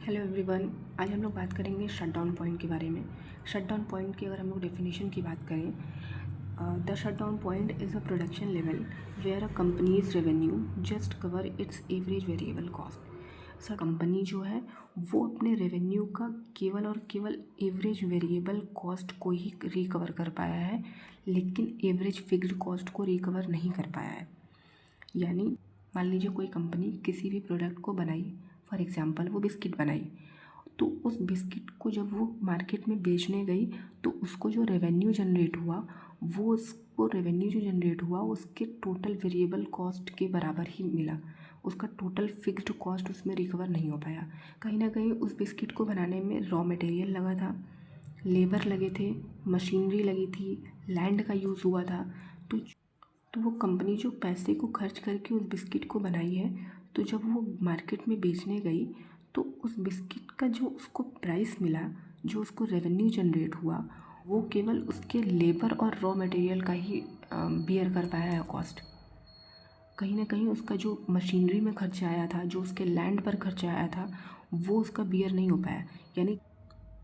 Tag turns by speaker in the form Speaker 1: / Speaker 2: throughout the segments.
Speaker 1: Hello everyone. आज हम लोग बात करेंगे शटडाउन पॉइंट के बारे में। शटडाउन पॉइंट की अगर हम लोग डेफिनेशन की बात करें, the shutdown point is a production level where a company's revenue just cover its average variable cost. Sir company जो है वो अपने रेवेन्यू का केवल और केवल एवरेज वेरिएबल कॉस्ट को ही रिकवर कर पाया है, लेकिन एवरेज फिक्स्ड कॉस्ट को रिकवर नहीं कर पाया है। यानी मान लीजिए कोई कंपनी किसी भी प्रोडक्ट को बनाई, फॉर एग्ज़ाम्पल वो बिस्किट बनाई, तो उस बिस्किट को जब वो मार्केट में बेचने गई तो उसको जो रेवेन्यू जनरेट हुआ उसके टोटल वेरिएबल कॉस्ट के बराबर ही मिला। उसका टोटल फिक्स्ड कॉस्ट उसमें रिकवर नहीं हो पाया। कहीं ना कहीं उस बिस्किट को बनाने में रॉ मटेरियल लगा था, लेबर लगे थे, मशीनरी लगी थी, लैंड का यूज़ हुआ था। तो वो कंपनी जो पैसे को खर्च करके उस बिस्किट को बनाई है, तो जब वो मार्केट में बेचने गई तो उस बिस्किट का जो उसको प्राइस मिला, जो उसको रेवेन्यू जनरेट हुआ, वो केवल उसके लेबर और रॉ मटेरियल का ही बियर कर पाया है कॉस्ट। कहीं ना कहीं उसका जो मशीनरी में खर्चा आया था, जो उसके लैंड पर खर्चा आया था, वो उसका बियर नहीं हो पाया। यानी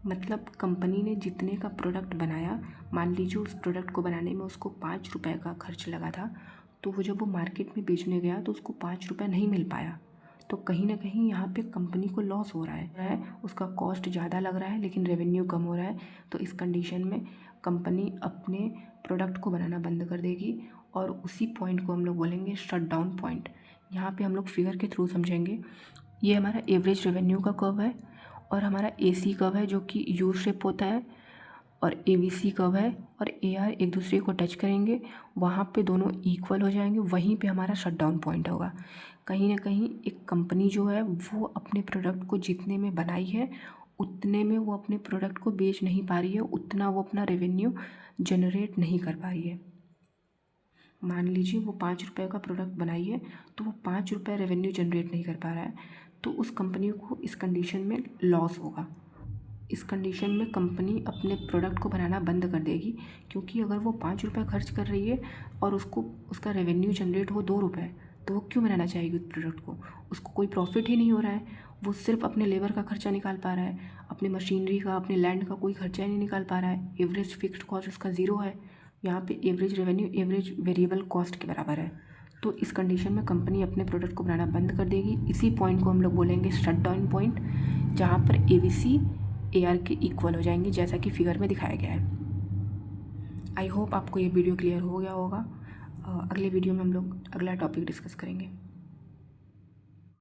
Speaker 1: मतलब कंपनी ने जितने का प्रोडक्ट बनाया, मान लीजिए उस प्रोडक्ट को बनाने में उसको 5 रुपये का खर्च लगा था, तो वो जब वो मार्केट में बेचने गया तो उसको 5 रुपये नहीं मिल पाया। तो कहीं ना कहीं यहाँ पे कंपनी को लॉस हो रहा है, उसका कॉस्ट ज़्यादा लग रहा है लेकिन रेवेन्यू कम हो रहा है। तो इस कंडीशन में कंपनी अपने प्रोडक्ट को बनाना बंद कर देगी और उसी पॉइंट को हम लोग बोलेंगे शट डाउन पॉइंट। यहाँ पे हम लोग फिगर के थ्रू समझेंगे। ये हमारा एवरेज रेवेन्यू का कर्व है और हमारा AC कर्व है जो कि यू शेप होता है, और ABC कर्व है और AR एक दूसरे को टच करेंगे, वहाँ पे दोनों इक्वल हो जाएंगे, वहीं पे हमारा शट डाउन पॉइंट होगा। कहीं ना कहीं एक कंपनी जो है वो अपने प्रोडक्ट को जितने में बनाई है उतने में वो अपने प्रोडक्ट को बेच नहीं पा रही है, उतना वो अपना रेवेन्यू जनरेट नहीं कर पा रही है। मान लीजिए वो 5 रुपये का प्रोडक्ट बनाई है तो वो 5 रुपये रेवेन्यू जनरेट नहीं कर पा रहा है, तो उस कंपनी को इस कंडीशन में लॉस होगा। इस कंडीशन में कंपनी अपने प्रोडक्ट को बनाना बंद कर देगी, क्योंकि अगर वो 5 रुपये खर्च कर रही है और उसका रेवेन्यू जनरेट हो 2 रुपये, तो वो क्यों बनाना चाहेगी उस प्रोडक्ट को? उसको कोई प्रॉफिट ही नहीं हो रहा है। वो सिर्फ अपने लेबर का खर्चा निकाल पा रहा है, अपने मशीनरी का, अपने लैंड का कोई खर्चा ही नहीं निकाल पा रहा है। एवरेज फिक्स्ड कॉस्ट उसका ज़ीरो है। यहाँ पे average revenue average variable cost के बराबर है। तो इस कंडीशन में कंपनी अपने प्रोडक्ट को बनाना बंद कर देगी। इसी पॉइंट को हम लोग बोलेंगे शट डाउन पॉइंट, जहाँ पर ABC AR के इक्वल हो जाएंगे, जैसा कि फिगर में दिखाया गया है। आई होप आपको ये वीडियो क्लियर हो गया होगा। अगले वीडियो में हम लोग अगला टॉपिक डिस्कस करेंगे।